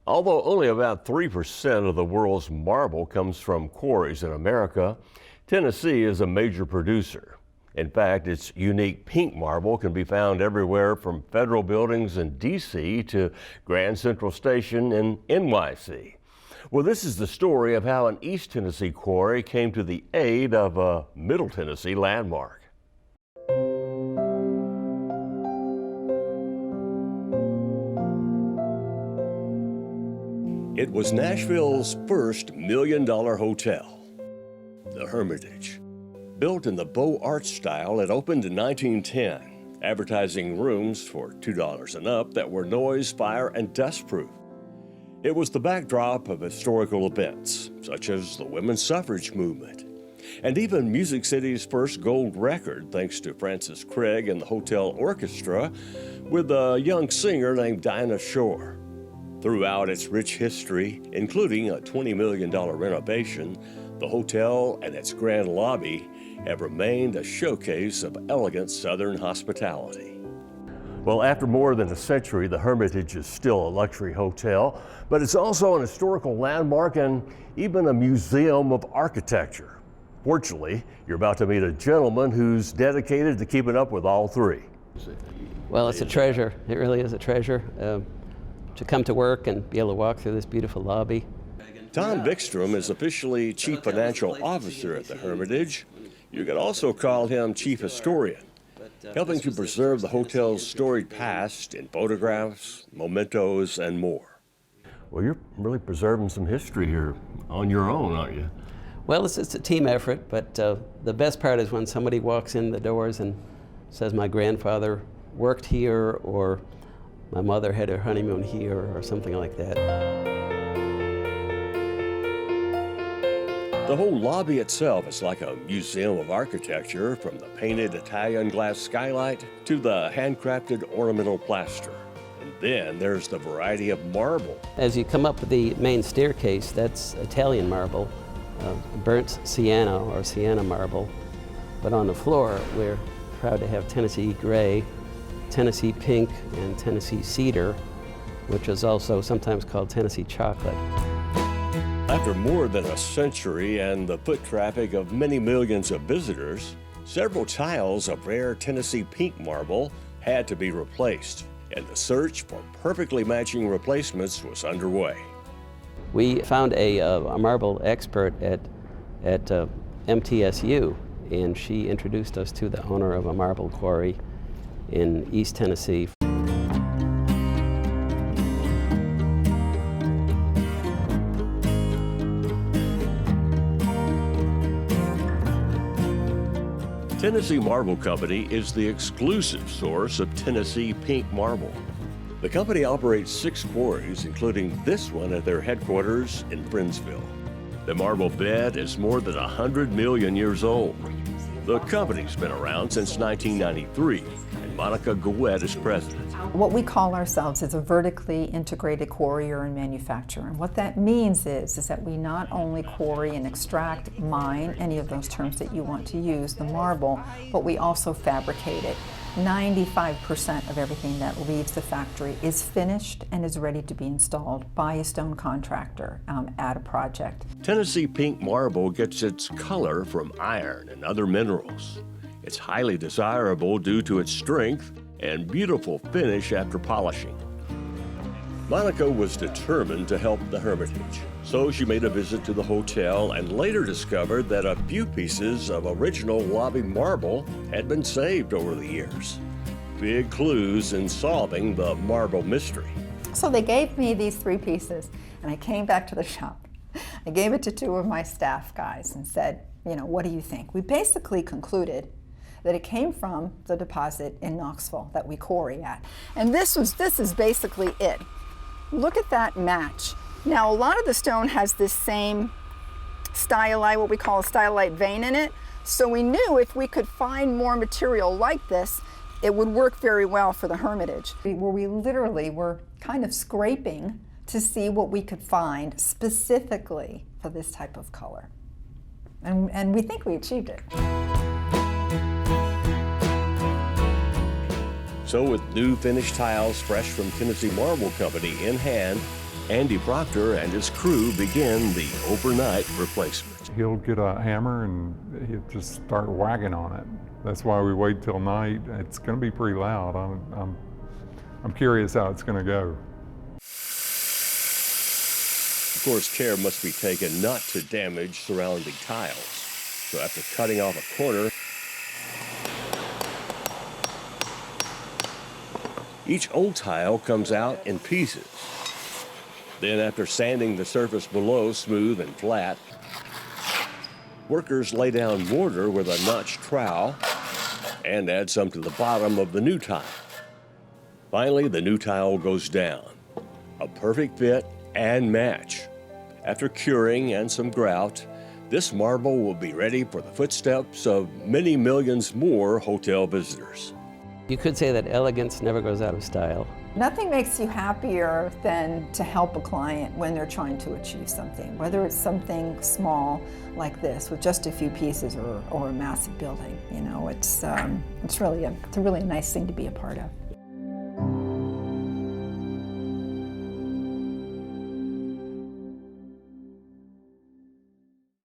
Although only about 3% of the world's marble comes from quarries in America, Tennessee is a major producer. In fact, its unique pink marble can be found everywhere from federal buildings in D.C. to Grand Central Station in NYC. Well, this is the story of how an East Tennessee quarry came to the aid of a Middle Tennessee landmark. It was Nashville's first million-dollar hotel, the Hermitage. Built in the Beaux Arts style, it opened in 1910, advertising rooms for $2 and up that were noise, fire, and dust-proof. It was the backdrop of historical events, such as the women's suffrage movement, and even Music City's first gold record, thanks to Francis Craig and the hotel orchestra, with a young singer named Dinah Shore. Throughout its rich history, including a $20 million renovation, the hotel and its grand lobby have remained a showcase of elegant Southern hospitality. Well, after more than a century, the Hermitage is still a luxury hotel, but it's also an historical landmark and even a museum of architecture. Fortunately, you're about to meet a gentleman who's dedicated to keeping up with all three. Well, it's a treasure. It really is a treasure. To come to work and be able to walk through this beautiful lobby. Tom Vikstrom is officially Chief Financial Officer at the Hermitage. You could also call him Chief Historian, helping to preserve the hotel's storied past in photographs, mementos, and more. Well, you're really preserving some history here on your own, aren't you? Well, it's a team effort, but the best part is when somebody walks in the doors and says, my grandfather worked here, or my mother had her honeymoon here, or something like that. The whole lobby itself is like a museum of architecture, from the painted Italian glass skylight to the handcrafted ornamental plaster. And then there's the variety of marble. As you come up the main staircase, that's Italian marble, burnt sienna or sienna marble. But on the floor, we're proud to have Tennessee gray, Tennessee pink, and Tennessee cedar, which is also sometimes called Tennessee chocolate. After more than a century and the foot traffic of many millions of visitors, several tiles of rare Tennessee pink marble had to be replaced, and the search for perfectly matching replacements was underway. We found a marble expert at MTSU, and she introduced us to the owner of a marble quarry in East Tennessee. Tennessee Marble Company is the exclusive source of Tennessee pink marble. The company operates 6 quarries, including this one at their headquarters in Friendsville. The marble bed is more than 100 million years old. The company's been around since 1993, and Monica Gouet is president. What we call ourselves is a vertically integrated quarrier and manufacturer. And what that means is that we not only quarry and extract, mine, any of those terms that you want to use, the marble, but we also fabricate it. 95% of everything that leaves the factory is finished and is ready to be installed by a stone contractor at a project. Tennessee pink marble gets its color from iron and other minerals. It's highly desirable due to its strength and beautiful finish after polishing. Monica was determined to help the Hermitage, so she made a visit to the hotel and later discovered that a few pieces of original lobby marble had been saved over the years. Big clues in solving the marble mystery. So they gave me these 3 pieces, and I came back to the shop. I gave it to 2 of my staff guys and said, what do you think? We basically concluded that it came from the deposit in Knoxville that we quarry at. And this is basically it. Look at that match. Now, a lot of the stone has this same stylite, what we call a stylite vein in it. So we knew if we could find more material like this, it would work very well for the Hermitage. We literally were kind of scraping to see what we could find specifically for this type of color. And we think we achieved it. So with new finished tiles fresh from Tennessee Marble Company in hand, Andy Proctor and his crew begin the overnight replacement. He'll get a hammer and he'll just start whacking on it. That's why we wait till night. It's going to be pretty loud. I'm curious how it's going to go. Of course, care must be taken not to damage surrounding tiles. So after cutting off a corner, each old tile comes out in pieces. Then after sanding the surface below smooth and flat, workers lay down mortar with a notched trowel and add some to the bottom of the new tile. Finally, the new tile goes down. A perfect fit and match. After curing and some grout, this marble will be ready for the footsteps of many millions more hotel visitors. You could say that elegance never goes out of style. Nothing makes you happier than to help a client when they're trying to achieve something, whether it's something small like this with just a few pieces or a massive building. You know, it's a really nice thing to be a part of.